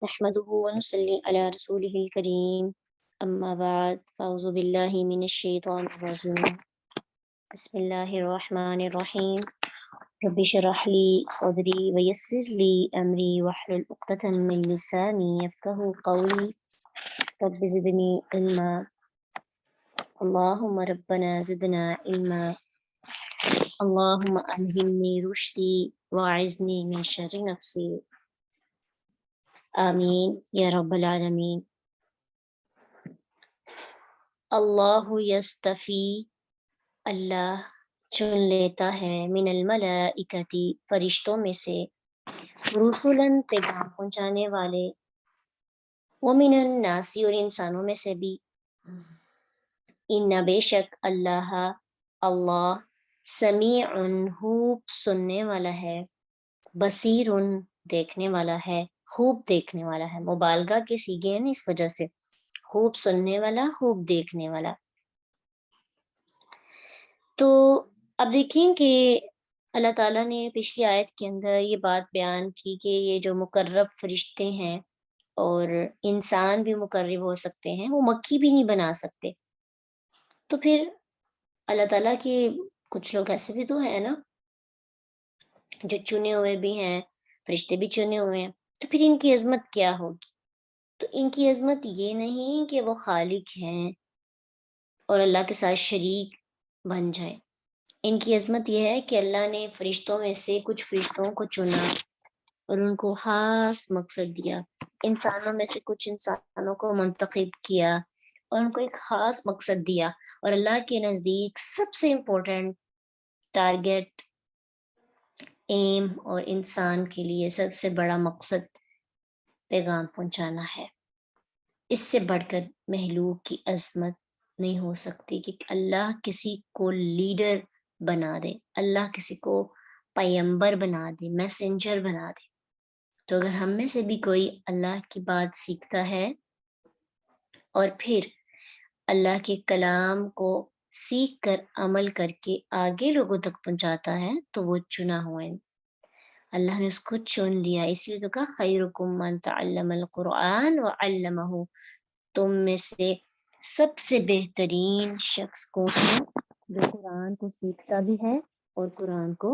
نحمده ونصلي على رسوله الكريم أما بعد فأعوذ بالله من الشيطان الرجيم بسم الله الرحمن الرحيم رب اشرح لي صدري ويسر لي أمري واحلل عقدة من لساني يفقهوا قولي رب زدني علما اللهم ربنا زدنا علما اللهم ألهمني رشدي وأعذني من شر نفسي آمین یا رب العالمین۔ اللہ یستفی، اللہ چن لیتا ہے، من الملائکتی فرشتوں میں سے، رسولن پیغام پہنچانے والے، ومن الناس اور انسانوں میں سے بھی، ان بے شک اللہ اللہ سمیع خوب سننے والا ہے، بصیر دیکھنے والا ہے، خوب دیکھنے والا ہے، مبالغہ کے سیغے ہیں اس وجہ سے، خوب سننے والا، خوب دیکھنے والا۔ تو اب دیکھیں کہ اللہ تعالیٰ نے پچھلی آیت کے اندر یہ بات بیان کی کہ یہ جو مقرب فرشتے ہیں اور انسان بھی مقرب ہو سکتے ہیں، وہ مکھی بھی نہیں بنا سکتے۔ تو پھر اللہ تعالیٰ کے کچھ لوگ ایسے بھی تو ہیں نا جو چنے ہوئے بھی ہیں، فرشتے بھی چنے ہوئے ہیں، تو پھر ان کی عظمت کیا ہوگی؟ تو ان کی عظمت یہ نہیں کہ وہ خالق ہیں اور اللہ کے ساتھ شریک بن جائیں۔ ان کی عظمت یہ ہے کہ اللہ نے فرشتوں میں سے کچھ فرشتوں کو چنا اور ان کو خاص مقصد دیا، انسانوں میں سے کچھ انسانوں کو منتخب کیا اور ان کو ایک خاص مقصد دیا، اور اللہ کے نزدیک سب سے امپورٹنٹ ٹارگٹ، ایم اور انسان کے لیے سب سے بڑا مقصد پیغام پہنچانا ہے۔ اس سے بڑھ کر مخلوق کی عظمت نہیں ہو سکتی کہ اللہ کسی کو لیڈر بنا دے، اللہ کسی کو پیغمبر بنا دے، میسنجر بنا دے۔ تو اگر ہم میں سے بھی کوئی اللہ کی بات سیکھتا ہے اور پھر اللہ کے کلام کو سیکھ کر عمل کر کے آگے لوگوں تک پہنچاتا ہے تو وہ چنا ہوا ہے، اللہ نے اس کو چن لیا۔ اسی لیے تو کہا خیرکم من تعلم القرآن وعلمہ، تم میں سے سب سے بہترین شخص کون ہے؟ جو قرآن کو سیکھتا بھی ہے اور قرآن کو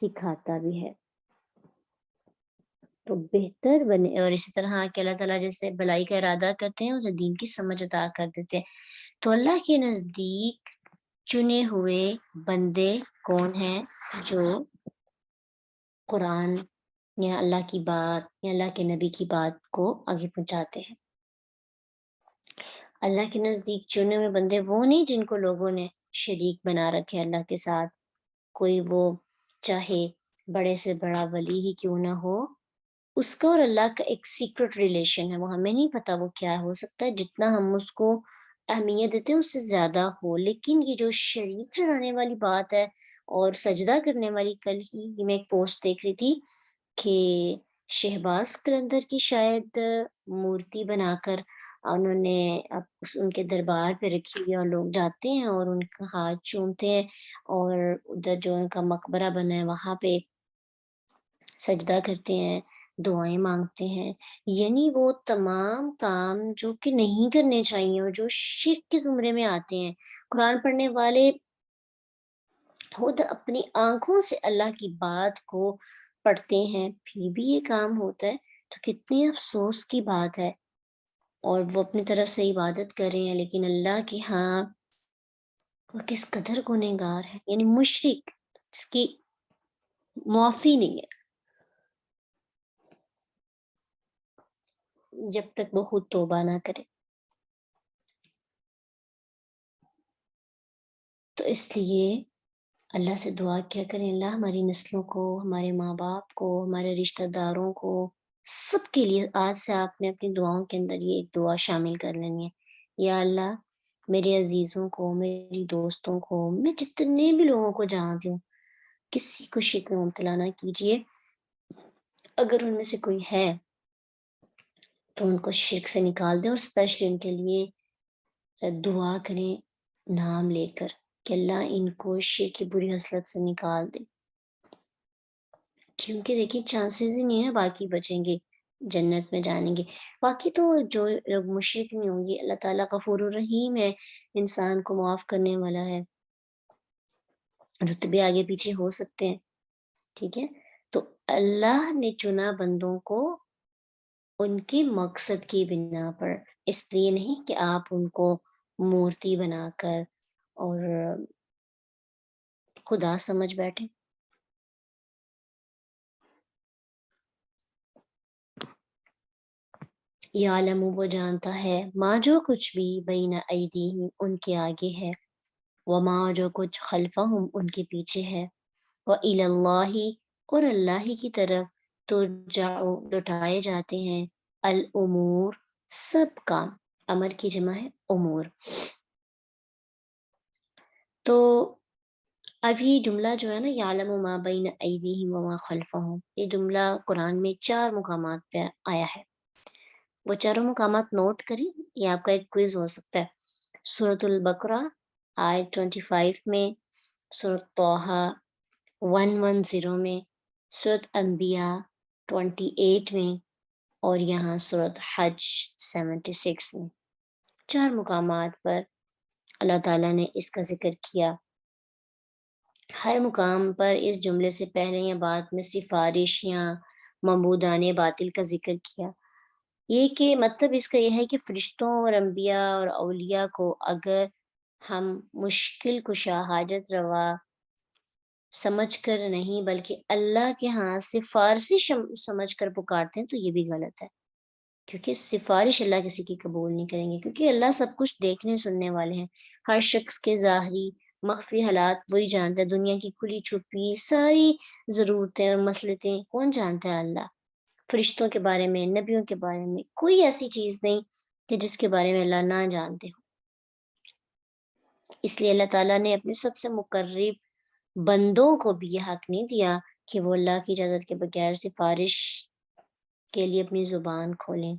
سکھاتا بھی ہے۔ تو بہتر بنے، اور اسی طرح کہ اللہ تعالیٰ جیسے بلائی کا ارادہ کرتے ہیں اسے دین کی سمجھ عطا کر دیتے ہیں۔ تو اللہ کے نزدیک چنے ہوئے بندے کون ہیں؟ جو قرآن یا اللہ کی بات یا اللہ کے نبی کی بات کو آگے پہنچاتے ہیں۔ اللہ کے نزدیک چنے ہوئے بندے وہ نہیں جن کو لوگوں نے شریک بنا رکھے اللہ کے ساتھ، کوئی وہ چاہے بڑے سے بڑا ولی ہی کیوں نہ ہو، اس کا اور اللہ کا ایک سیکرٹ ریلیشن ہے، وہ ہمیں نہیں پتا وہ کیا ہو سکتا ہے، جتنا ہم اس کو اہمیت دیتے ہیں اس سے زیادہ ہو۔ لیکن یہ جو شریک ٹھہرانے والی بات ہے اور سجدہ کرنے والی، کل ہی میں ایک پوسٹ دیکھ رہی تھی کہ شہباز قلندر کی شاید مورتی بنا کر انہوں نے ان کے دربار پہ رکھی ہوئی، اور لوگ جاتے ہیں اور ان کا ہاتھ چومتے ہیں، اور ادھر جو ان کا مقبرہ بنا ہے وہاں پہ سجدہ کرتے ہیں، دعائیں مانگتے ہیں۔ یعنی وہ تمام کام جو کہ نہیں کرنے چاہیے اور جو شرک کے زمرے میں آتے ہیں۔ قرآن پڑھنے والے خود اپنی آنکھوں سے اللہ کی بات کو پڑھتے ہیں، پھر بھی یہ کام ہوتا ہے تو کتنی افسوس کی بات ہے۔ اور وہ اپنی طرف سے عبادت کر رہے ہیں، لیکن اللہ کے ہاں وہ کس قدر گنہگار ہے، یعنی مشرک جس کی معافی نہیں ہے جب تک وہ خود توبہ نہ کرے۔ تو اس لیے اللہ سے دعا کیا کریں، اللہ ہماری نسلوں کو، ہمارے ماں باپ کو، ہمارے رشتہ داروں کو، سب کے لیے آج سے آپ نے اپنی دعاؤں کے اندر یہ ایک دعا شامل کر لینی ہے، یا اللہ میرے عزیزوں کو، میری دوستوں کو، میں جتنے بھی لوگوں کو جانتی ہوں، کسی کو شرک میں مبتلا نہ کیجیے۔ اگر ان میں سے کوئی ہے تو ان کو شرک سے نکال دیں، اور اسپیشلی ان کے لیے دعا کریں نام لے کر کہ اللہ ان کو شرک کی بری حسلت سے نکال دے، کیونکہ دیکھیں چانسز ہی نہیں ہے باقی بچیں گے۔ جنت میں جانیں گے۔ باقی تو جو لوگ مشرک نہیں ہوں گے، اللہ تعالیٰ غفور الرحیم ہے، انسان کو معاف کرنے والا ہے، رتبے آگے پیچھے ہو سکتے ہیں، ٹھیک ہے۔ تو اللہ نے چنا بندوں کو ان کے مقصد کی بنا پر، اس لیے نہیں کہ آپ ان کو مورتی بنا کر اور خدا سمجھ بیٹھے۔ یعلم، وہ جانتا ہے، ماں جو کچھ بھی بین ایدیہم ان کے آگے ہے، وما جو کچھ خلفہم ان کے پیچھے ہے، وإلی اللہ اور اللہ ہی کی طرف ترجع لوٹائے جاتے ہیں الامور سب کام، امر کی جمع ہے امور۔ تو ابھی جملہ جو ہے نا یعلم ما بین ایدیہم وما خلفہم، یہ جملہ قرآن میں 4 مقامات پہ آیا ہے، وہ چاروں مقامات نوٹ کریں، یہ آپ کا ایک کوئز ہو سکتا ہے۔ سورۃ البقرہ آیت 25 میں، سورۃ طٰہٰ 110 میں، سورۃ انبیاء 28 میں، اور یہاں سورۃ حج 76 میں، 4 مقامات پر اللہ تعالیٰ نے اس کا ذکر کیا۔ ہر مقام پر اس جملے سے پہلے یا بعد میں سفارش یا معبودان باطل کا ذکر کیا۔ یہ کہ مطلب اس کا یہ ہے کہ فرشتوں اور انبیاء اور اولیاء کو اگر ہم مشکل کشا حاجت روا سمجھ کر نہیں بلکہ اللہ کے ہاں سفارشی سمجھ کر پکارتے ہیں تو یہ بھی غلط ہے، کیونکہ سفارش اللہ کسی کی قبول نہیں کریں گے، کیونکہ اللہ سب کچھ دیکھنے سننے والے ہیں، ہر شخص کے ظاہری مخفی حالات وہی جانتا ہے، دنیا کی کھلی چھپی ساری ضرورتیں اور مصلحتیں کون جانتا ہے؟ اللہ۔ فرشتوں کے بارے میں، نبیوں کے بارے میں کوئی ایسی چیز نہیں کہ جس کے بارے میں اللہ نہ جانتے ہو۔ اس لیے اللہ تعالیٰ نے اپنے سب سے مقرب بندوں کو بھی یہ حق نہیں دیا کہ وہ اللہ کی اجازت کے بغیر سفارش کے لیے اپنی زبان کھولیں،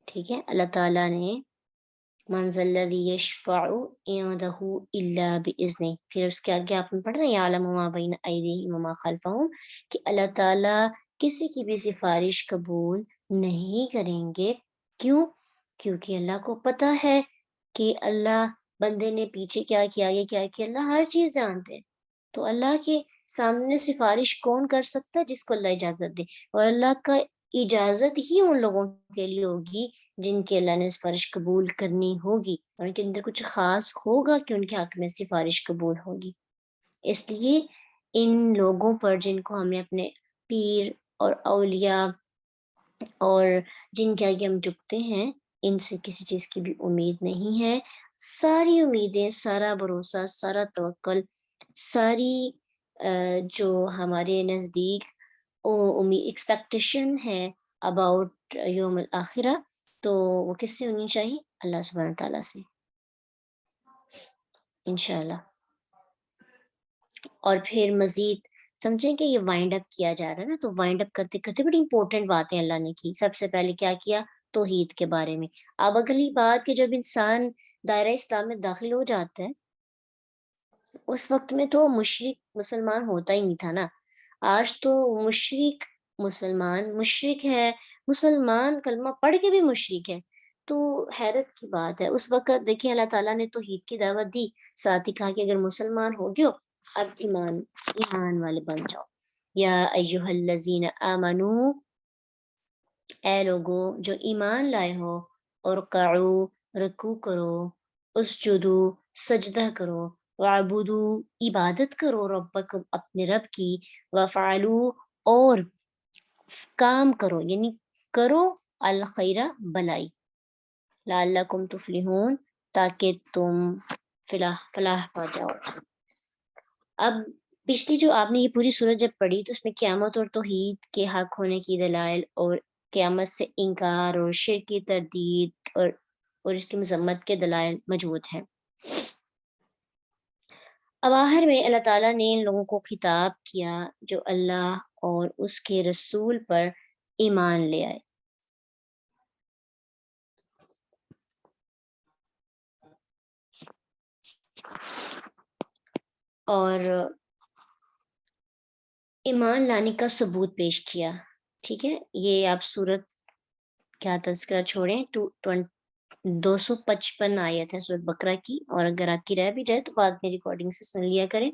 ٹھیک ہے۔ اللہ تعالیٰ نے من ذا الذی یشفع عنده الا باذنہ، پھر اس کے آگے آپ نے پڑھا نا یعلم ما بین ایدیہم وما خلفہم، کہ اللہ تعالیٰ کسی کی بھی سفارش قبول نہیں کریں گے۔ کیوں؟ کیونکہ اللہ کو پتہ ہے کہ اللہ بندے نے پیچھے کیا کیا، آگے کیا کیا، اللہ ہر چیز جانتے ہیں۔ تو اللہ کے سامنے سفارش کون کر سکتا ہے؟ جس کو اللہ اجازت دے، اور اللہ کا اجازت ہی ان لوگوں کے لیے ہوگی جن کے اللہ نے سفارش قبول کرنی ہوگی، اور ان کے اندر کچھ خاص ہوگا کہ ان کے حق میں سفارش قبول ہوگی۔ اس لیے ان لوگوں پر جن کو ہمیں اپنے پیر اور اولیاء اور جن کے آگے ہم جھکتے ہیں، ان سے کسی چیز کی بھی امید نہیں ہے۔ ساری امیدیں، سارا بھروسہ، سارا توکل، ساری جو ہمارے نزدیک ایکسپیکٹیشن ہے اباؤٹ یوم الآخرہ، تو وہ کس سے ہونی چاہیے؟ اللہ سبحانہ تعالیٰ سے، انشاءاللہ۔ اور پھر مزید سمجھیں کہ یہ وائنڈ اپ کیا جا رہا ہے نا، تو وائنڈ اپ کرتے کرتے بڑی امپورٹنٹ باتیں اللہ نے کی۔ سب سے پہلے کیا کیا؟ توحید کے بارے میں۔ اب اگلی بات کہ جب انسان دائرہ اسلام میں داخل ہو جاتا ہے، اس وقت میں تو مشرک مسلمان ہوتا ہی نہیں تھا نا، آج تو مشرک مسلمان مشرک ہے، مسلمان کلمہ پڑھ کے بھی مشرک ہے، تو حیرت کی بات ہے۔ اس وقت دیکھیں اللہ تعالیٰ نے توحید کی دعوت دی، ساتھ ہی کہا کہ اگر مسلمان ہو گئے اب ایمان والے بن جاؤ۔ یا ایہا الذین آمنو، اے لوگو جو ایمان لائے ہو، اور قعو، رکوع کرو، اسجدو، سجدہ کرو، وعبدو، عبادت کرو، ربکم، اپنے رب کی، وفعلو، اور کام کرو، یعنی کرو الخیر، بلائی، لعلکم تفلحون، تاکہ تم فلاح پا جاؤ۔ اب پچھلی جو آپ نے یہ پوری سورت جب پڑھی تو اس میں قیامت اور توحید کے حق ہونے کی دلائل، اور قیامت سے انکار اور شرک کی تردید اور اس کی مذمت کے دلائل موجود ہیں۔ اب آخر میں اللہ تعالیٰ نے ان لوگوں کو خطاب کیا جو اللہ اور اس کے رسول پر ایمان لے آئے۔ اور ایمان لانے کا ثبوت پیش کیا، ٹھیک ہے، یہ آپ سورت کیا تذکرہ چھوڑیں 255 آیت ہے سورت بقرہ کی، اور اگر آپ کی رہ بھی جائے تو بعد میں ریکارڈنگ سے سن لیا کریں،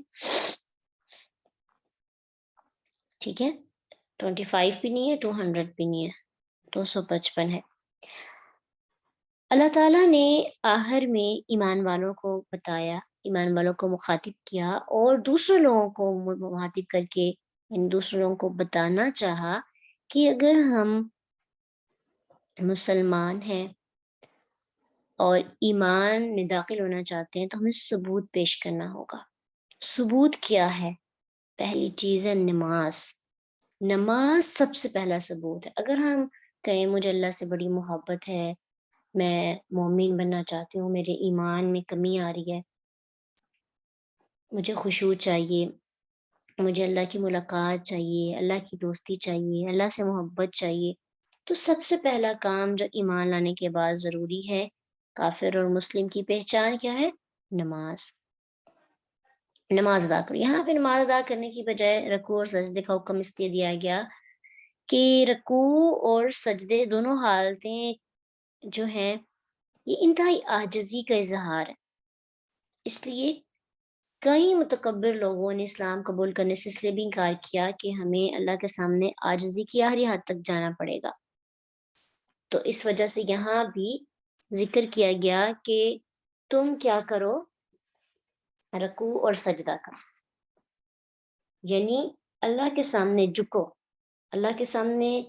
ٹھیک ہے۔ 25 بھی نہیں ہے، 200 بھی نہیں ہے، 255 ہے۔ اللہ تعالیٰ نے آخر میں ایمان والوں کو بتایا، ایمان والوں کو مخاطب کیا، اور دوسرے لوگوں کو مخاطب کر کے ان دوسرے لوگوں کو بتانا چاہا کہ اگر ہم مسلمان ہیں اور ایمان میں داخل ہونا چاہتے ہیں تو ہمیں ثبوت پیش کرنا ہوگا۔ ثبوت کیا ہے؟ پہلی چیز ہے نماز۔ نماز سب سے پہلا ثبوت ہے۔ اگر ہم کہیں مجھے اللہ سے بڑی محبت ہے، میں مومن بننا چاہتی ہوں، میرے ایمان میں کمی آ رہی ہے، مجھے خشوع چاہیے، مجھے اللہ کی ملاقات چاہیے، اللہ کی دوستی چاہیے، اللہ سے محبت چاہیے، تو سب سے پہلا کام جو ایمان لانے کے بعد ضروری ہے، کافر اور مسلم کی پہچان کیا ہے؟ نماز۔ نماز ادا کرو۔ یہاں پہ نماز ادا کرنے کی بجائے رکوع اور سجدے کا حکم اس لیے دیا گیا کہ رکوع اور سجدے دونوں حالتیں جو ہیں یہ انتہائی عاجزی کا اظہار ہے۔ اس لیے کئی متکبر لوگوں نے اسلام قبول کرنے سے اس لیے بھی انکار کیا کہ ہمیں اللہ کے سامنے عاجزی کی آخری حد تک جانا پڑے گا، تو اس وجہ سے یہاں بھی ذکر کیا گیا کہ تم کیا کرو؟ رکوع اور سجدہ کرو، یعنی اللہ کے سامنے جھکو۔ اللہ کے سامنے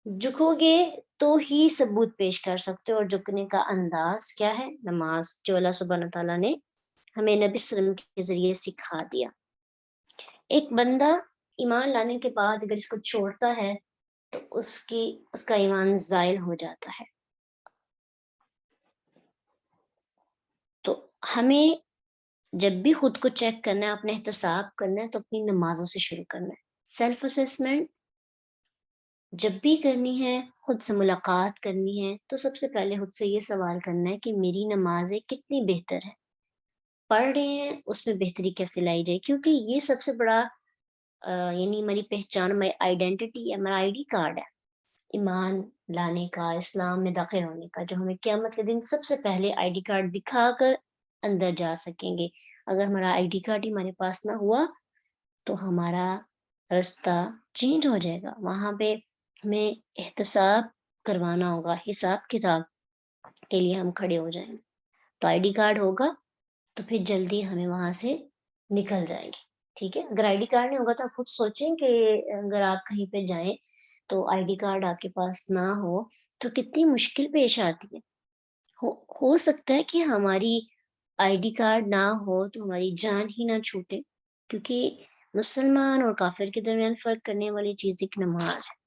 جھکو گے تو ہی ثبوت پیش کر سکتے ہو، اور جھکنے کا انداز کیا ہے؟ نماز، جو اللہ سبحانہ تعالیٰ نے ہمیں نبی صلی اللہ علیہ وسلم کے ذریعے سکھا دیا۔ ایک بندہ ایمان لانے کے بعد اگر اس کو چھوڑتا ہے تو اس کا ایمان زائل ہو جاتا ہے۔ تو ہمیں جب بھی خود کو چیک کرنا ہے، اپنے احتساب کرنا ہے، تو اپنی نمازوں سے شروع کرنا ہے۔ سیلف اسیسمنٹ جب بھی کرنی ہے، خود سے ملاقات کرنی ہے، تو سب سے پہلے خود سے یہ سوال کرنا ہے کہ میری نمازیں کتنی بہتر ہے، پڑھ رہے ہیں اس میں بہتری کیسے لائی جائے، کیونکہ یہ سب سے بڑا یعنی ہماری پہچان، ہماری آئیڈینٹی، ہمارا آئی ڈی کارڈ ہے ایمان لانے کا، اسلام میں داخل ہونے کا، جو ہمیں قیامت کے دن سب سے پہلے آئی ڈی کارڈ دکھا کر اندر جا سکیں گے۔ اگر ہمارا آئی ڈی کارڈ ہی ہمارے پاس نہ ہوا تو ہمارا رستہ چینج ہو جائے گا، وہاں پہ ہمیں احتساب کروانا ہوگا، حساب کتاب کے لیے ہم کھڑے ہو جائیں گے۔ تو آئی ڈی کارڈ ہوگا تو پھر جلدی ہمیں وہاں سے نکل جائیں گے، ٹھیک ہے۔ اگر آئی ڈی کارڈ نہیں ہوگا تو آپ خود سوچیں کہ اگر آپ کہیں پہ جائیں تو آئی ڈی کارڈ آپ کے پاس نہ ہو تو کتنی مشکل پیش آتی ہے۔ ہو سکتا ہے کہ ہماری آئی ڈی کارڈ نہ ہو تو ہماری جان ہی نہ چھوٹے، کیونکہ مسلمان اور کافر کے درمیان فرق کرنے والی چیز ایک نماز ہے۔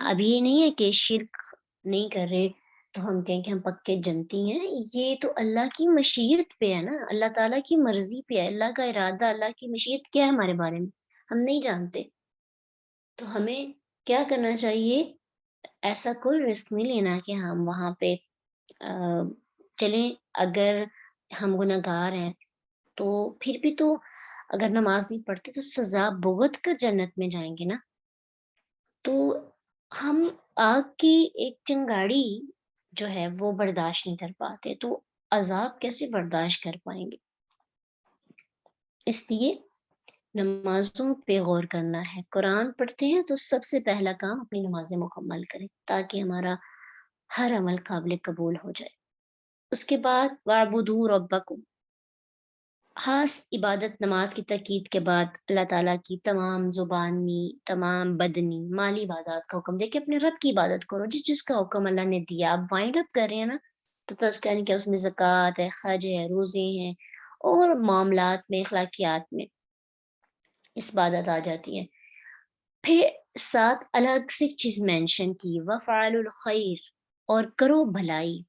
اب یہ نہیں ہے کہ شرک نہیں کر رہے تو ہم کہیں کہ ہم پکے جنتی ہیں، یہ تو اللہ کی مشیت پہ ہے نا، اللہ تعالیٰ کی مرضی پہ ہے، اللہ کا ارادہ، اللہ کی مشیت کیا ہے ہمارے بارے میں ہم نہیں جانتے۔ تو ہمیں کیا کرنا چاہیے؟ ایسا کوئی رسک نہیں لینا کہ ہم وہاں پہ چلیں، اگر ہم گناہگار ہیں تو پھر بھی تو اگر نماز نہیں پڑھتے تو سزا بھگت کر جنت میں جائیں گے نا۔ تو ہم آگ کی ایک چنگاڑی جو ہے وہ برداشت نہیں کر پاتے تو عذاب کیسے برداشت کر پائیں گے؟ اس لیے نمازوں پہ غور کرنا ہے۔ قرآن پڑھتے ہیں تو سب سے پہلا کام اپنی نمازیں مکمل کریں تاکہ ہمارا ہر عمل قابل قبول ہو جائے۔ اس کے بعد وَاعْبُدُوا رَبَّكُمْ، خاص عبادت نماز کی تاکید کے بعد اللہ تعالیٰ کی تمام زبانی، تمام بدنی، مالی عبادات کا حکم دے کہ اپنے رب کی عبادت کرو، جس کا حکم اللہ نے دیا۔ آپ وائنڈ اپ کر رہے ہیں نا، تو تذکرہ نہیں کیا، اس میں زکوٰۃ ہے، حج ہے، روزے ہیں، اور معاملات میں، اخلاقیات میں اس عبادت آ جاتی ہے۔ پھر ساتھ الگ سے چیز مینشن کی، وَفْعَلُوا الْخَيْرَ، اور کرو بھلائی۔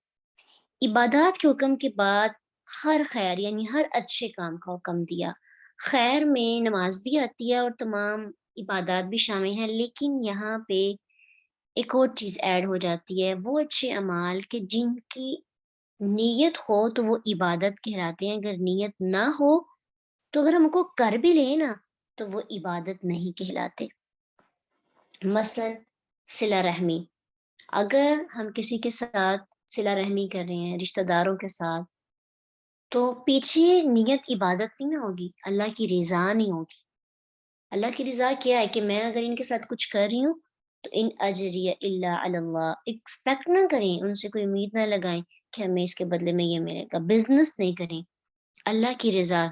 عبادات کے حکم کے بعد ہر خیر یعنی ہر اچھے کام کا حکم دیا۔ خیر میں نماز بھی آتی ہے اور تمام عبادات بھی شامل ہیں، لیکن یہاں پہ ایک اور چیز ایڈ ہو جاتی ہے، وہ اچھے اعمال کہ جن کی نیت ہو تو وہ عبادت کہلاتے ہیں، اگر نیت نہ ہو تو اگر ہم کو کر بھی لیں نا تو وہ عبادت نہیں کہلاتے۔ مثلاً صلہ رحمی، اگر ہم کسی کے ساتھ صلہ رحمی کر رہے ہیں، رشتہ داروں کے ساتھ، تو پیچھے نیت عبادت نہیں ہوگی، اللہ کی رضا نہیں ہوگی۔ اللہ کی رضا کیا ہے کہ میں اگر ان کے ساتھ کچھ کر رہی ہوں تو ان اجری الا علی اللہ، ایکسپیکٹ نہ کریں، ان سے کوئی امید نہ لگائیں کہ ہمیں اس کے بدلے میں یہ ملے گا، بزنس نہیں کریں، اللہ کی رضا۔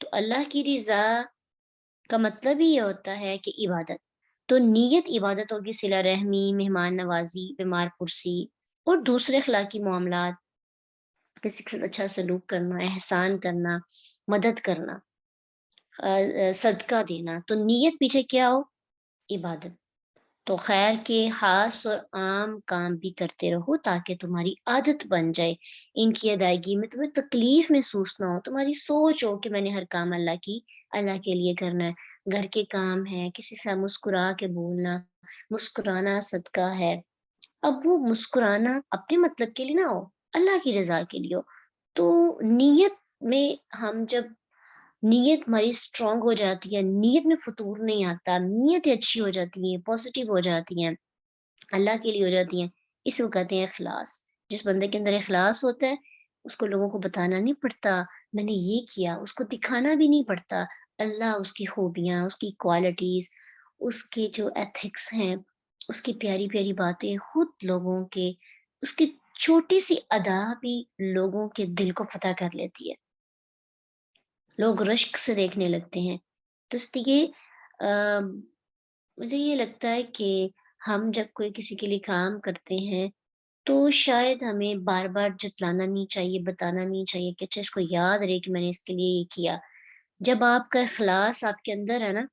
تو اللہ کی رضا کا مطلب ہی یہ ہوتا ہے کہ عبادت، تو نیت عبادت ہوگی، صلہ رحمی، مہمان نوازی، بیمار پرسی اور دوسرے اخلاقی معاملات، کسی کے ساتھ اچھا سلوک کرنا، احسان کرنا، مدد کرنا، صدقہ دینا۔ تو نیت پیچھے کیا ہو؟ عبادت۔ تو خیر کے خاص اور عام کام بھی کرتے رہو تاکہ تمہاری عادت بن جائے، ان کی ادائیگی میں تمہیں تکلیف محسوس نہ ہو، تمہاری سوچ ہو کہ میں نے ہر کام اللہ کے لیے کرنا ہے۔ گھر کے کام ہے، کسی سے مسکرا کے بولنا، مسکرانا صدقہ ہے۔ اب وہ مسکرانا اپنے مطلب کے لیے نہ ہو، اللہ کی رضا کے لیے ہو۔ تو نیت میں ہم جب نیت ہماری اسٹرانگ ہو جاتی ہے، نیت میں فطور نہیں آتا، نیتیں اچھی ہو جاتی ہیں، پازیٹیو ہو جاتی ہیں، اللہ کے لیے ہو جاتی ہیں، اس کو کہتے ہیں اخلاص۔ جس بندے کے اندر اخلاص ہوتا ہے اس کو لوگوں کو بتانا نہیں پڑتا میں نے یہ کیا، اس کو دکھانا بھی نہیں پڑتا، اللہ اس کی خوبیاں، اس کی کوالٹیز، اس کے جو ایتھکس ہیں، اس کی پیاری پیاری باتیں خود لوگوں کے، اس کی چھوٹی سی ادا بھی لوگوں کے دل کو فتح کر لیتی ہے، لوگ رشک سے دیکھنے لگتے ہیں۔ تو اس لیے مجھے یہ لگتا ہے کہ ہم جب کوئی کسی کے لیے کام کرتے ہیں تو شاید ہمیں بار بار جتلانا نہیں چاہیے، بتانا نہیں چاہیے کہ اچھا اس کو یاد رہے کہ میں نے اس کے لیے یہ کیا۔ جب آپ کا اخلاص آپ کے اندر ہے نا،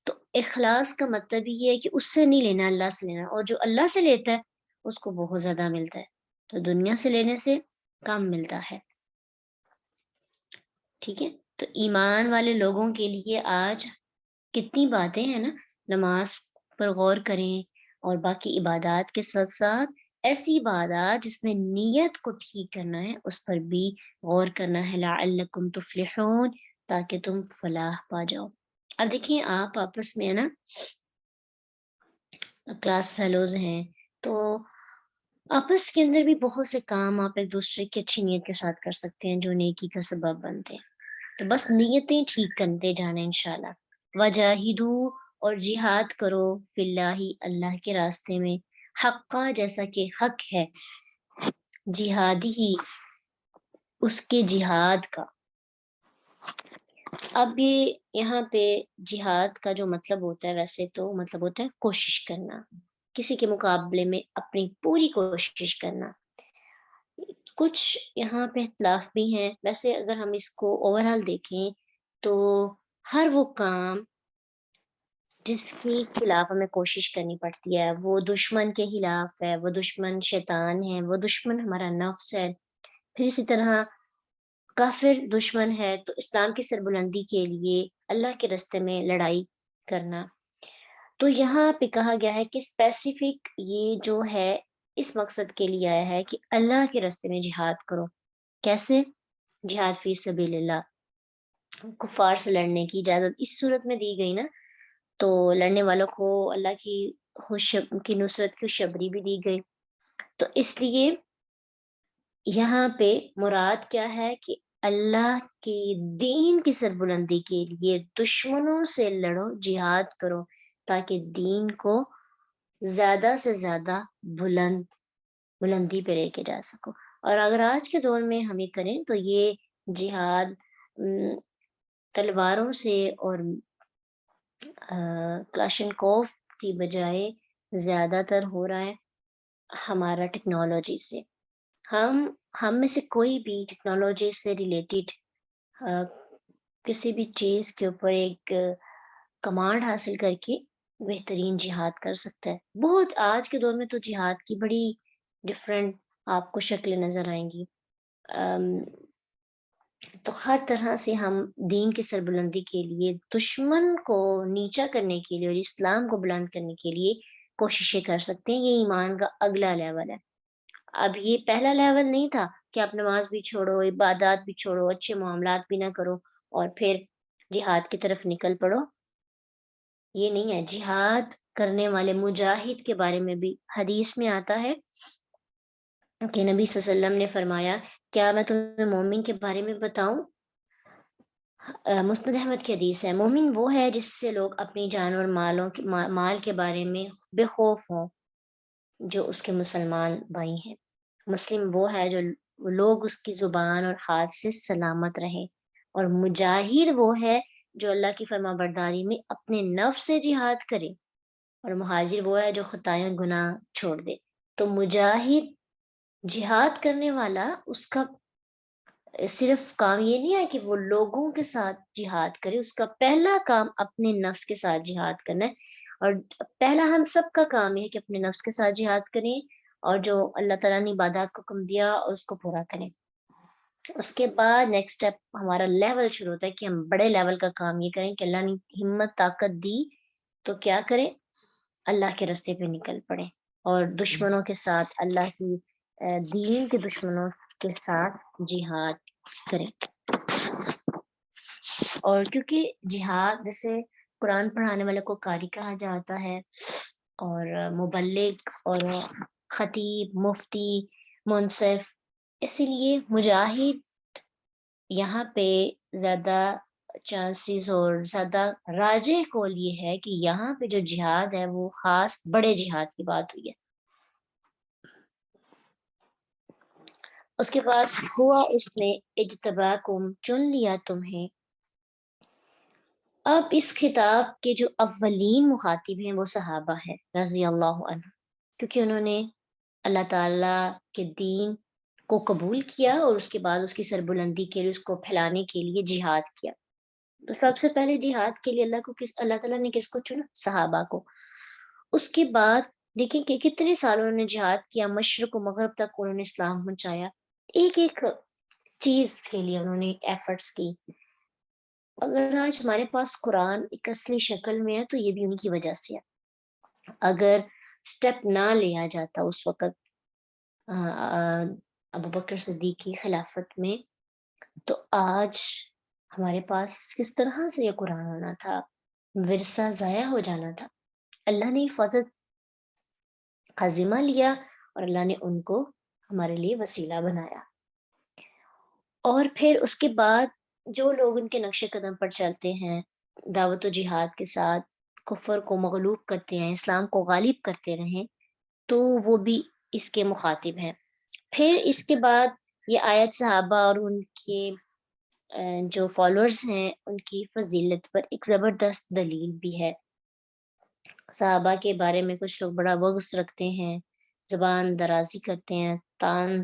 تو اخلاص کا مطلب یہ ہے کہ اس سے نہیں لینا، اللہ سے لینا، اور جو اللہ سے لیتا ہے اس کو بہت زیادہ ملتا ہے، تو دنیا سے لینے سے کم ملتا ہے۔ ٹھیک ہے، تو ایمان والے لوگوں کے لیے آج کتنی باتیں ہیں نا، نماز پر غور کریں اور باقی عبادات کے ساتھ ساتھ ایسی عبادات جس میں نیت کو ٹھیک کرنا ہے اس پر بھی غور کرنا ہے، لعلکم تفلحون، تاکہ تم فلاح پا جاؤ۔ اب دیکھیں آپ آپس میں ہے نا کلاس فیلوز ہیں، تو آپس کے اندر بھی بہت سے کام آپ ایک دوسرے کی اچھی نیت کے ساتھ کر سکتے ہیں جو نیکی کا سبب بنتے ہیں۔ تو بس نیتیں ٹھیک کرتے جانا انشاءاللہ۔ وجاہدو، اور جہاد کرو، فی اللہ، اللہ کے راستے میں، حقا، جیسا کہ حق ہے، جہادی ہی، اس کے جہاد کا۔ اب یہ یہاں پہ جہاد کا جو مطلب ہوتا ہے، ویسے تو مطلب ہوتا ہے کوشش کرنا، کسی کے مقابلے میں اپنی پوری کوشش کرنا۔ کچھ یہاں پہ اختلاف بھی ہیں، ویسے اگر ہم اس کو اوورآل دیکھیں تو ہر وہ کام جس کے خلاف ہمیں کوشش کرنی پڑتی ہے، وہ دشمن کے خلاف ہے، وہ دشمن شیطان ہے، وہ دشمن ہمارا نفس ہے، پھر اسی طرح کافر دشمن ہے، تو اسلام کی سربلندی کے لیے اللہ کے راستے میں لڑائی کرنا۔ تو یہاں پہ کہا گیا ہے کہ اسپیسیفک یہ جو ہے اس مقصد کے لیے آیا ہے کہ اللہ کے راستے میں جہاد کرو۔ کیسے؟ جہاد فی سبیل اللہ، کفار سے لڑنے کی اجازت اس صورت میں دی گئی نا، تو لڑنے والوں کو اللہ کی نصرت کی خوشخبری بھی دی گئی۔ تو اس لیے یہاں پہ مراد کیا ہے کہ اللہ کے دین کی سربلندی کے لیے دشمنوں سے لڑو، جہاد کرو، تاکہ دین کو زیادہ سے زیادہ بلندی پہ لے کے جا سکو۔ اور اگر آج کے دور میں ہم یہ کریں تو یہ جہاد تلواروں سے اور کلاشنکوف کی بجائے زیادہ تر ہو رہا ہے ہمارا ٹیکنالوجی سے۔ ہم میں سے کوئی بھی ٹیکنالوجی سے ریلیٹڈ کسی بھی چیز کے اوپر ایک کمانڈ حاصل کر کے بہترین جہاد کر سکتا ہے۔ بہت آج کے دور میں تو جہاد کی بڑی ڈفرینٹ آپ کو شکلیں نظر آئیں گی۔ تو ہر طرح سے ہم دین کی سربلندی کے لیے، دشمن کو نیچا کرنے کے لیے اور اسلام کو بلند کرنے کے لیے کوششیں کر سکتے ہیں۔ یہ ایمان کا اگلا لیول ہے۔ اب یہ پہلا لیول نہیں تھا کہ آپ نماز بھی چھوڑو، عبادات بھی چھوڑو، اچھے معاملات بھی نہ کرو اور پھر جہاد کی طرف نکل پڑو۔ یہ نہیں ہے۔ جہاد کرنے والے مجاہد کے بارے میں بھی حدیث میں آتا ہے کہ نبی صلی اللہ علیہ وسلم نے فرمایا، کیا میں تمہیں مومن کے بارے میں بتاؤں؟ مسند احمد کی حدیث ہے، مومن وہ ہے جس سے لوگ اپنی جان اور مال کے بارے میں بے خوف ہوں جو اس کے مسلمان بھائی ہیں۔ مسلم وہ ہے جو لوگ اس کی زبان اور ہاتھ سے سلامت رہیں، اور مجاہد وہ ہے جو اللہ کی فرما برداری میں اپنے نفس سے جہاد کرے، اور مہاجر وہ ہے جو خطائیں گناہ چھوڑ دے۔ تو مجاہد جہاد کرنے والا، اس کا صرف کام یہ نہیں ہے کہ وہ لوگوں کے ساتھ جہاد کرے، اس کا پہلا کام اپنے نفس کے ساتھ جہاد کرنا ہے، اور پہلا ہم سب کا کام ہے کہ اپنے نفس کے ساتھ جہاد کریں، اور جو اللہ تعالیٰ نے عبادات کو حکم دیا اس کو پورا کریں۔ اس کے بعد نیکسٹ اسٹیپ ہمارا لیول شروع ہوتا ہے کہ ہم بڑے لیول کا کام یہ کریں کہ اللہ نے ہمت طاقت دی تو کیا کریں، اللہ کے راستے پہ نکل پڑے، اور دشمنوں کے ساتھ، اللہ کی دین کے دشمنوں کے ساتھ جہاد کریں۔ اور کیونکہ جہاد جیسے قرآن پڑھانے والے کو قاری کہا جاتا ہے، اور مبلغ اور خطیب، مفتی، منصف، اسی لیے مجاہد یہاں پہ زیادہ چانسز اور زیادہ راجح قول یہ ہے کہ یہاں پہ جو جہاد ہے وہ خاص بڑے جہاد کی بات ہوئی ہے۔ اس کے بعد ہوا اس نے اجتباکم، چن لیا تمہیں۔ اب اس خطاب کے جو اولین مخاطب ہیں وہ صحابہ ہیں رضی اللہ عنہ، کیونکہ انہوں نے اللہ تعالیٰ کے دین کو قبول کیا اور اس کے بعد اس کی سربلندی کے لیے، اس کو پھیلانے کے لیے جہاد کیا۔ تو سب سے پہلے جہاد کے لیے اللہ تعالیٰ نے کس کو چنا؟ صحابہ کو۔ اس کے بعد دیکھیں کہ کتنے سال انہوں نے جہاد کیا، مشرق و مغرب تک انہوں نے اسلام پہنچایا، ایک ایک چیز کے لیے انہوں نے ایفرٹس کی۔ اگر آج ہمارے پاس قرآن ایک اصلی شکل میں ہے تو یہ بھی انہی کی وجہ سے ہے۔ اگر سٹیپ نہ لیا جاتا اس وقت ابوبکر صدیق کی خلافت میں، تو آج ہمارے پاس کس طرح سے یہ قرآن ہونا تھا، ورثہ ضائع ہو جانا تھا۔ اللہ نے حفاظت کا ذمہ لیا اور اللہ نے ان کو ہمارے لیے وسیلہ بنایا۔ اور پھر اس کے بعد جو لوگ ان کے نقش قدم پر چلتے ہیں، دعوت و جہاد کے ساتھ کفر کو مغلوب کرتے ہیں، اسلام کو غالب کرتے رہیں، تو وہ بھی اس کے مخاطب ہیں۔ پھر اس کے بعد یہ آیت صحابہ اور ان کے جو فالوورز ہیں ان کی فضیلت پر ایک زبردست دلیل بھی ہے۔ صحابہ کے بارے میں کچھ لوگ بڑا بغض رکھتے ہیں، زبان درازی کرتے ہیں، تان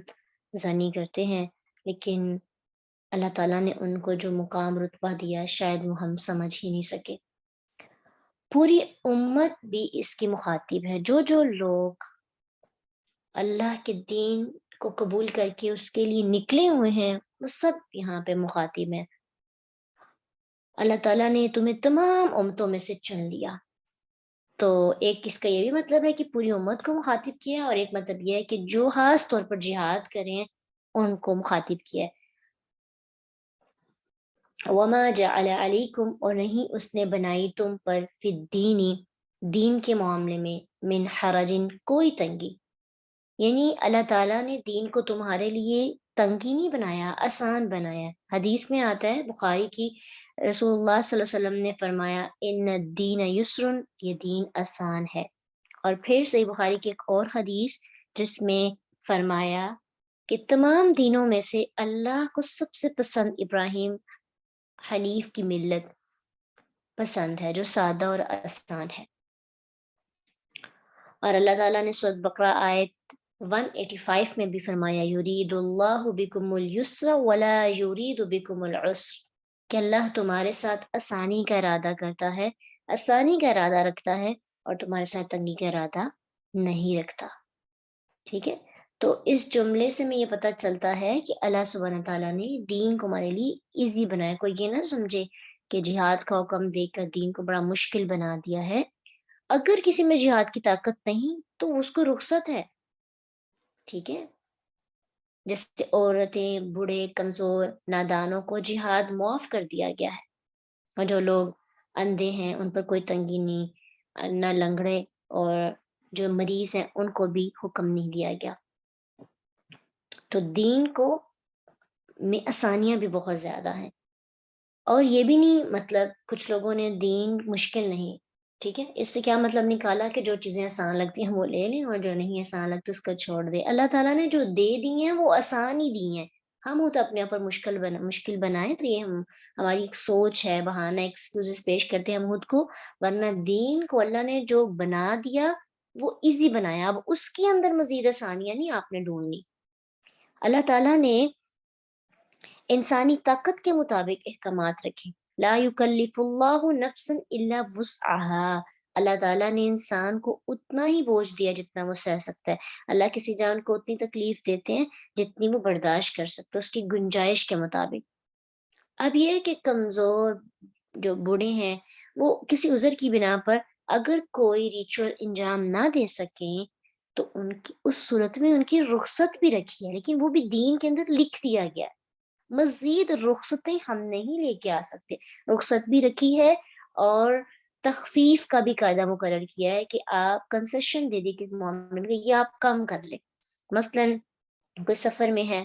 زنی کرتے ہیں، لیکن اللہ تعالیٰ نے ان کو جو مقام رتبہ دیا شاید وہ ہم سمجھ ہی نہیں سکے۔ پوری امت بھی اس کی مخاطب ہے، جو لوگ اللہ کے دین کو قبول کر کے اس کے لیے نکلے ہوئے ہیں وہ سب یہاں پہ مخاطب ہیں۔ اللہ تعالیٰ نے تمہیں تمام امتوں میں سے چن لیا، تو ایک اس کا یہ بھی مطلب ہے کہ پوری امت کو مخاطب کیا، اور ایک مطلب یہ ہے کہ جو خاص طور پر جہاد کریں ان کو مخاطب کیا ہے۔ وما جعل علیکم، اور نہیں اس نے بنائی تم پر فی الدین، دین کے معاملے میں، من حرجن، کوئی تنگی، یعنی اللہ تعالیٰ نے دین کو تمہارے لیے تنگی نہیں بنایا، آسان بنایا۔ حدیث میں آتا ہے بخاری کی، رسول اللہ صلی اللہ علیہ وسلم نے فرمایا ان الدین یسر، یہ دین آسان ہے۔ اور پھر صحیح بخاری کی ایک اور حدیث جس میں فرمایا کہ تمام دینوں میں سے اللہ کو سب سے پسند ابراہیم حنیف کی ملت پسند ہے، جو سادہ اور آسان ہے۔ اور اللہ تعالیٰ نے سورۃ بقرہ آیت 185 میں بھی فرمایا یرید اللہ بکم الیسر ولا یرید بکم العسر، کہ اللہ تمہارے ساتھ آسانی کا ارادہ کرتا ہے، آسانی کا ارادہ رکھتا ہے، اور تمہارے ساتھ تنگی کا ارادہ نہیں رکھتا۔ ٹھیک ہے، تو اس جملے سے میں یہ پتہ چلتا ہے کہ اللہ سبحانہ تعالیٰ نے دین کو ہمارے لیے ایزی بنایا۔ کوئی یہ نہ سمجھے کہ جہاد کا حکم دے کر دین کو بڑا مشکل بنا دیا ہے۔ اگر کسی میں جہاد کی طاقت نہیں تو اس کو رخصت ہے، ٹھیک ہے، جیسے عورتیں، بوڑھے، کمزور، نادانوں کو جہاد معاف کر دیا گیا ہے، اور جو لوگ اندھے ہیں ان پر کوئی تنگی نہیں، نہ لنگڑے اور جو مریض ہیں ان کو بھی حکم نہیں دیا گیا. تو دین کو میں آسانیاں بھی بہت زیادہ ہیں. اور یہ بھی نہیں مطلب کچھ لوگوں نے دین مشکل نہیں، ٹھیک ہے، اس سے کیا مطلب نکالا کہ جو چیزیں آسان لگتی ہیں وہ لے لیں اور جو نہیں آسان لگتی اس کو چھوڑ دیں. اللہ تعالیٰ نے جو دے دی ہیں وہ آسان ہی دی ہیں. ہم تو اپنے اوپر مشکل بنائیں تو یہ ہماری ایک سوچ ہے، بہانہ ایکسکیوزز پیش کرتے ہیں ہم خود کو. ورنہ دین کو اللہ نے جو بنا دیا وہ ایزی بنایا. اب اس کے اندر مزید آسانیاں نہیں آپ نے ڈھونڈنی. اللہ تعالیٰ نے انسانی طاقت کے مطابق احکامات رکھے. لا یکلف اللہ نفسا الا وسعها. اللہ تعالیٰ نے انسان کو اتنا ہی بوجھ دیا جتنا وہ سہ سکتا ہے. اللہ کسی جان کو اتنی تکلیف دیتے ہیں جتنی وہ برداشت کر سکتا ہے اس کی گنجائش کے مطابق. اب یہ ہے کہ کمزور جو بوڑھے ہیں وہ کسی عذر کی بنا پر اگر کوئی ریچول انجام نہ دے سکیں تو ان کی اس صورت میں ان کی رخصت بھی رکھی ہے، لیکن وہ بھی دین کے اندر لکھ دیا گیا ہے. مزید رخصتیں ہم نہیں لے کے آ سکتے. رخصت بھی رکھی ہے اور تخفیف کا بھی قاعدہ مقرر کیا ہے کہ آپ کنسیشن دے دی کہ معاملے میں یہ آپ کم کر لیں. مثلا کوئی سفر میں ہے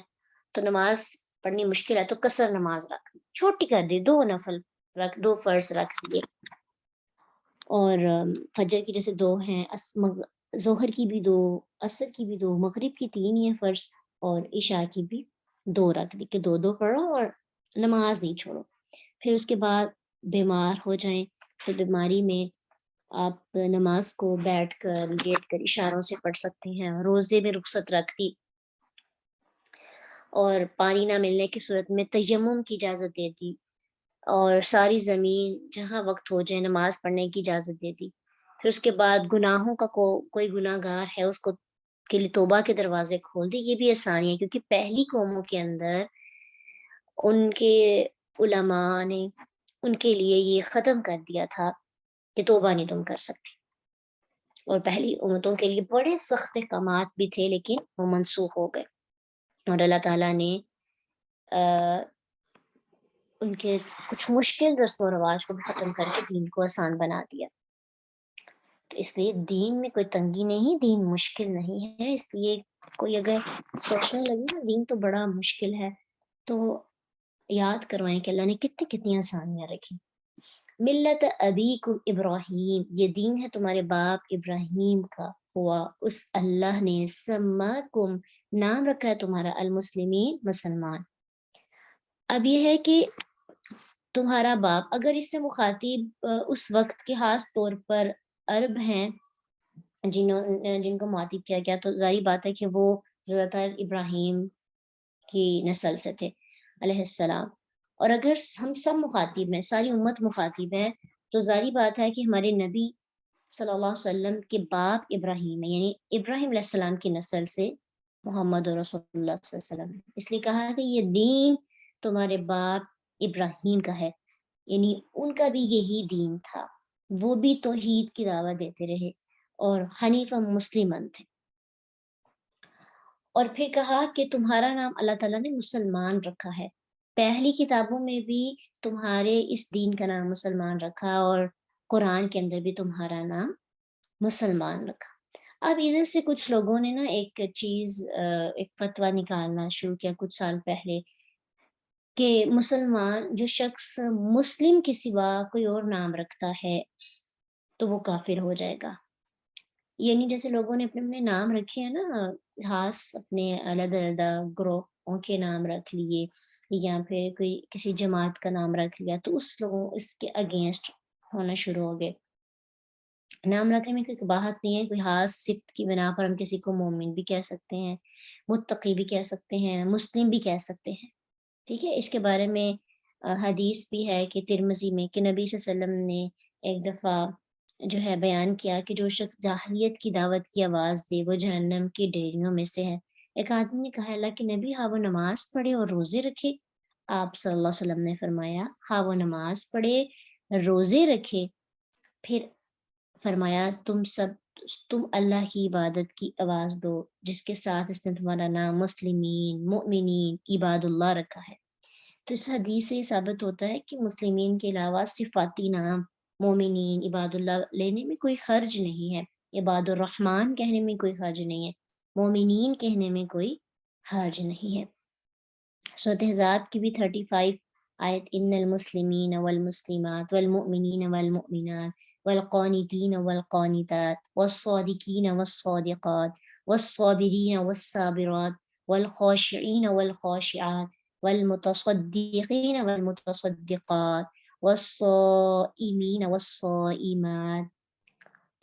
تو نماز پڑھنی مشکل ہے تو قصر نماز رکھ دی، چھوٹی کر دی، 2 نفل رکھ، 2 فرض رکھ دیے. اور فجر کی جیسے 2 ہیں، ظہر کی بھی 2، عصر کی بھی 2، مغرب کی 3 ہی ہیں فرض، اور عشاء کی بھی 2 رکھ دی کہ 2 پڑھو اور نماز نہیں چھوڑو. پھر اس کے بعد بیمار ہو جائیں تو بیماری میں آپ نماز کو بیٹھ کر لیٹ کر اشاروں سے پڑھ سکتے ہیں. روزے میں رخصت رکھ دی اور پانی نہ ملنے کی صورت میں تیمم کی اجازت دے دی اور ساری زمین جہاں وقت ہو جائے نماز پڑھنے کی اجازت دے دی. پھر اس کے بعد گناہوں کا کوئی گناہ گار ہے اس کو کے لیے توبہ کے دروازے کھول دی. یہ بھی آسانی ہے کیونکہ پہلی قوموں کے اندر ان کے علماء نے ان کے لیے یہ ختم کر دیا تھا کہ توبہ نہیں تم کر سکتے. اور پہلی امتوں کے لیے بڑے سخت احکامات بھی تھے لیکن وہ منسوخ ہو گئے اور اللہ تعالیٰ نے ان کے کچھ مشکل رسم و رواج کو بھی ختم کر کے دین کو آسان بنا دیا. تو اس لیے دین میں کوئی تنگی نہیں، دین مشکل نہیں ہے. اس لیے کوئی اگر سوچنے لگے نا دین تو بڑا مشکل ہے تو یاد کروائیں کہ اللہ نے کتنی آسانیاں رکھی. ملت ابیکم ابراہیم، یہ دین ہے تمہارے باپ ابراہیم کا. ہوا اس اللہ نے سماکم، نام رکھا ہے تمہارا، المسلمین، مسلمان. اب یہ ہے کہ تمہارا باپ، اگر اس سے مخاطب اس وقت کے خاص طور پر عرب ہیں جن کو مخاطب کیا گیا تو ظاہری بات ہے کہ وہ زیادہ تر ابراہیم کی نسل سے تھے علیہ السلام. اور اگر ہم سب مخاطب ہیں، ساری امت مخاطب ہے، تو ظاہری بات ہے کہ ہمارے نبی صلی اللہ علیہ وسلم کے باپ ابراہیم ہے، یعنی ابراہیم علیہ السلام کی نسل سے محمد رسول اللہ صلی اللہ علیہ وسلم. اس لیے کہا کہ یہ دین تمہارے باپ ابراہیم کا ہے، یعنی ان کا بھی یہی دین تھا. وہ بھی توحید کی دعوت دیتے رہے اور حنیف مسلمان تھے. اور پھر کہا کہ تمہارا نام اللہ تعالیٰ نے مسلمان رکھا ہے. پہلی کتابوں میں بھی تمہارے اس دین کا نام مسلمان رکھا اور قرآن کے اندر بھی تمہارا نام مسلمان رکھا. اب ادھر سے کچھ لوگوں نے نا ایک چیز ایک فتویٰ نکالنا شروع کیا کچھ سال پہلے کہ مسلمان جو شخص مسلم کے سوا کوئی اور نام رکھتا ہے تو وہ کافر ہو جائے گا. یعنی جیسے لوگوں نے اپنے نام رکھے ہیں نا، خاص اپنے علیحدہ علیحدہ گروہوں کے نام رکھ لیے یا پھر کوئی کسی جماعت کا نام رکھ لیا تو اس کے اگینسٹ ہونا شروع ہو گئے. نام رکھنے میں کوئی بات نہیں ہے، کوئی خاص صفت کی بنا پر ہم کسی کو مومن بھی کہہ سکتے ہیں، متقی بھی کہہ سکتے ہیں، مسلم بھی کہہ سکتے ہیں. ٹھیک ہے، اس کے بارے میں حدیث بھی ہے کہ ترمذی میں کہ نبی صلی اللہ علیہ وسلم نے ایک دفعہ جو ہے بیان کیا کہ جو شخص جاہلیت کی دعوت کی آواز دے وہ جہنم کی ڈیریوں میں سے ہے. ایک آدمی نے کہا اللہ کہ نبی ہاں وہ نماز پڑھے اور روزے رکھے. آپ صلی اللہ علیہ وسلم نے فرمایا ہاں وہ نماز پڑھے روزے رکھے. پھر فرمایا تم اللہ کی عبادت کی آواز دو جس کے ساتھ اس نے تمہارا نام مسلمین، مؤمنین، عباد اللہ رکھا ہے. تو اس حدیث سے ثابت ہوتا ہے کہ مسلمین کے علاوہ صفاتی نام مومنین عباداللہ لینے میں کوئی حرج نہیں ہے، عباد الرحمن کہنے میں کوئی حرج نہیں ہے، مومنین کہنے میں کوئی حرج نہیں ہے۔ سورۃ احزاب کی بھی 35 آیت، ان المسلمین والمسلمات والمؤمنین والمؤمنات والقانتین والقانتات والصادقین والصادقات والصابرین والصابرات والخاشعین والخاشعات والمتصدقین والمتصدقات والصائمین والصائمات۔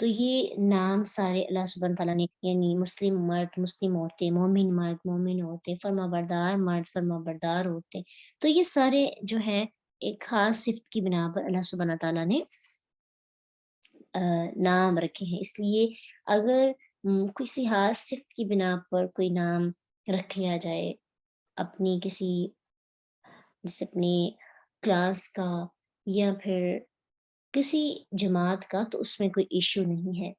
تو یہ نام سارے اللہ سبحانہ تعالیٰ نے، یعنی مسلم مرد مسلم عورتیں، مومن مرد مومن عورتیں، فرما بردار مرد فرما بردار عورتیں، تو یہ سارے جو ہیں ایک خاص صفت کی بنا پر اللہ سبحانہ تعالیٰ نے نام رکھے ہیں۔ اس لیے اگر کسی خاص صفت کی بنا پر کوئی نام رکھ لیا جائے اپنی کسی، جیسے اپنی کلاس کا یا پھر کسی جماعت کا، تو اس میں کوئی ایشو نہیں ہے۔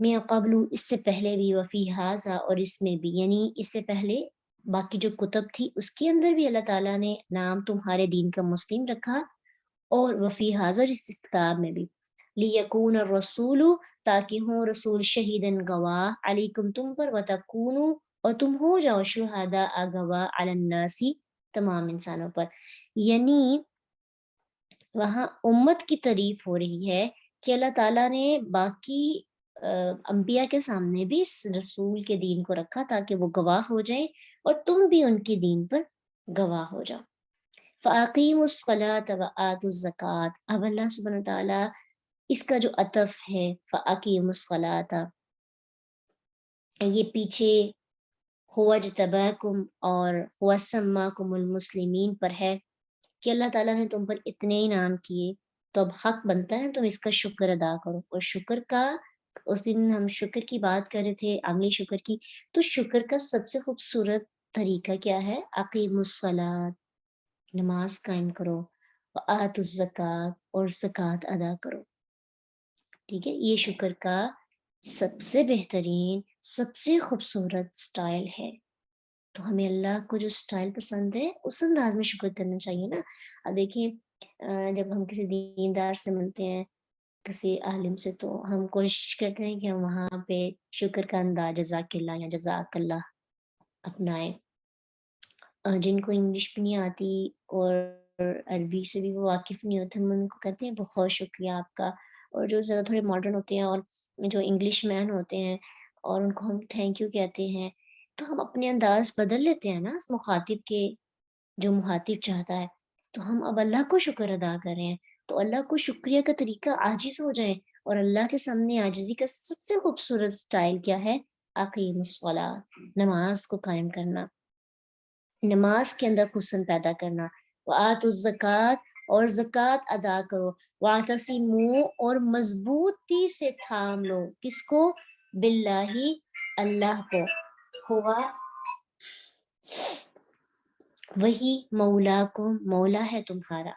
میں قبل، اس سے پہلے بھی، وفی ھذا، اور اس میں بھی، یعنی اس سے پہلے باقی جو کتب تھی اس کے اندر بھی اللہ تعالیٰ نے نام تمہارے دین کا مسلم رکھا، اور وفی ھذا، اس کتاب میں بھی، لیکون الرسول، تاکہ ہوں رسول شہیدن گواہ، علیکم تم پر، وتکونوا، اور تم ہو جاؤ، شہداء گواہ، علی الناس، تمام انسانوں پر۔ یعنی وہاں امت کی تعریف ہو رہی ہے کہ اللہ تعالیٰ نے باقی انبیاء کے سامنے بھی اس رسول کے دین کو رکھا تاکہ وہ گواہ ہو جائیں، اور تم بھی ان کے دین پر گواہ ہو جاؤ۔ فَأَقِيمُوا الصَّلَاةَ وَآتُوا الزَّكَاةَ، اب اللہ سبحانہ تعالیٰ اس کا جو عطف ہے فَأَقِيمُوا الصَّلَاةَ، یہ پیچھے هُوَ اجْتَبَاكُمْ اور هُوَ سَمَّاكُمُ الْمُسْلِمِينَ پر ہے کہ اللہ تعالیٰ نے تم پر اتنے انعام کیے، تو اب حق بنتا ہے تم اس کا شکر ادا کرو۔ اور شکر کا، اس دن ہم شکر کی بات کر رہے تھے، عملی شکر کی، تو شکر کا سب سے خوبصورت طریقہ کیا ہے؟ اقیم الصلاۃ، نماز قائم کرو، وآتوا الزکوٰۃ، اور زکوٰۃ ادا کرو۔ ٹھیک ہے، یہ شکر کا سب سے بہترین، سب سے خوبصورت سٹائل ہے۔ تو ہمیں اللہ کو جو سٹائل پسند ہے اس انداز میں شکر کرنا چاہیے نا۔ اب دیکھیں، جب ہم کسی دیندار سے ملتے ہیں، کسی عالم سے، تو ہم کوشش کرتے ہیں کہ ہم وہاں پہ شکر کا انداز جزاک اللہ یا جزاک اللہ اپنائیں۔ جن کو انگلش بھی نہیں آتی اور عربی سے بھی وہ واقف نہیں ہوتے، ہم ان کو کہتے ہیں بہت شکریہ آپ کا۔ اور جو زیادہ تھوڑے ماڈرن ہوتے ہیں اور جو انگلش مین ہوتے ہیں، اور ان کو ہم تھینک یو کہتے ہیں، تو ہم اپنے انداز بدل لیتے ہیں نا اس مخاطب کے، جو مخاطب چاہتا ہے۔ تو ہم اب اللہ کو شکر ادا کر رہے ہیں، تو اللہ کو شکریہ کا طریقہ عاجز ہو جائے، اور اللہ کے سامنے عاجزی کا سب سے خوبصورت سٹائل کیا ہے؟ اقیم الصلاۃ، نماز کو قائم کرنا، نماز کے اندر حسن پیدا کرنا، وآتوا الزکوٰۃ، اور زکوٰۃ ادا کرو، واعتصموا، اور مضبوطی سے تھام لو، کس کو؟ باللہ، اللہ کو، ہوا وہی مولاکم، مولا ہے تمہارا،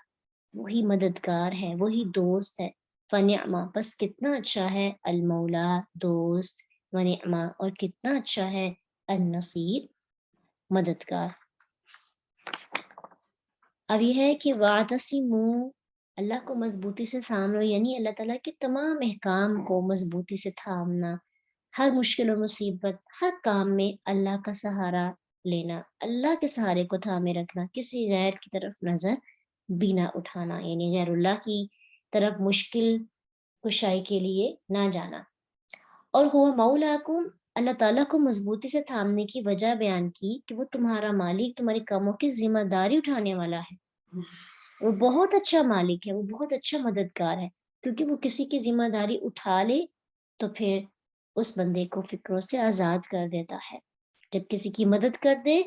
وہی مددگار ہے، وہی دوست ہے، فنعما، بس کتنا اچھا ہے، المولا، دوست، ونعما، اور کتنا اچھا ہے، النصیر، مددگار۔ اب یہ ہے کہ واعتصموا، اللہ کو مضبوطی سے تھام لو، یعنی اللہ تعالیٰ کے تمام احکام کو مضبوطی سے تھامنا، ہر مشکل و مصیبت، ہر کام میں اللہ کا سہارا لینا، اللہ کے سہارے کو تھامے رکھنا، کسی غیر کی طرف نظر بھی نہ اٹھانا، یعنی غیر اللہ کی طرف مشکل کشائی کے لیے نہ جانا۔ اور ہوا مولاکم، اللہ تعالیٰ کو مضبوطی سے تھامنے کی وجہ بیان کی کہ وہ تمہارا مالک، تمہارے کاموں کی ذمہ داری اٹھانے والا ہے، وہ بہت اچھا مالک ہے، وہ بہت اچھا مددگار ہے، کیونکہ وہ کسی کی ذمہ داری اٹھا لے تو پھر اس بندے کو فکروں سے آزاد کر دیتا ہے، جب کسی کی مدد کر دے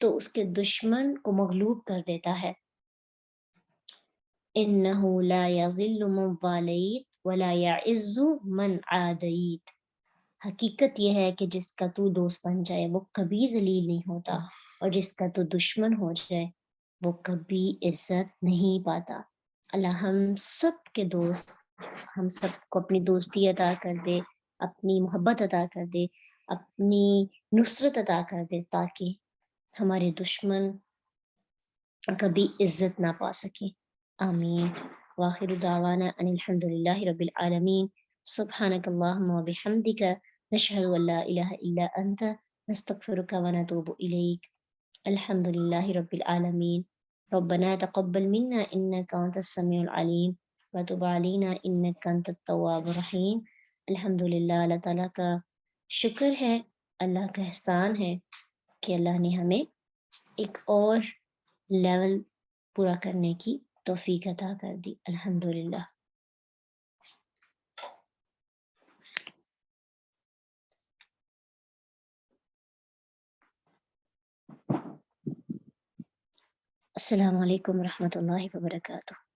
تو اس کے دشمن کو مغلوب کر دیتا ہے۔ انہ لا یضل من والیت ولا یعز من عادیت، حقیقت یہ ہے کہ جس کا تو دوست بن جائے وہ کبھی ذلیل نہیں ہوتا، اور جس کا تو دشمن ہو جائے وہ کبھی عزت نہیں پاتا۔ اللہ ہم سب کے دوست، ہم سب کو اپنی دوستی عطا کر دے، اپنی محبت عطا کر دے، اپنی نصرت عطا کر دے، تاکہ ہمارے دشمن کبھی عزت نہ پا سکے۔ آمین۔ وآخر دعوانا ان الحمد للہ رب العالمین. سبحانک اللہم وبحمدک نشہد ان لا الہ الا انت نستغفرک ونتوب الیک. الحمد للہ رب العالمین. ربنا تقبل منا انک انت السمیع العلیم وتب علینا انک انت التواب الرحیم. الحمد للہ، اللہ تعالیٰ کا شکر ہے، اللہ کا احسان ہے کہ اللہ نے ہمیں ایک اور لیول پورا کرنے کی توفیق عطا کر دی. الحمد للہ. السلام علیکم ورحمۃ اللہ وبرکاتہ.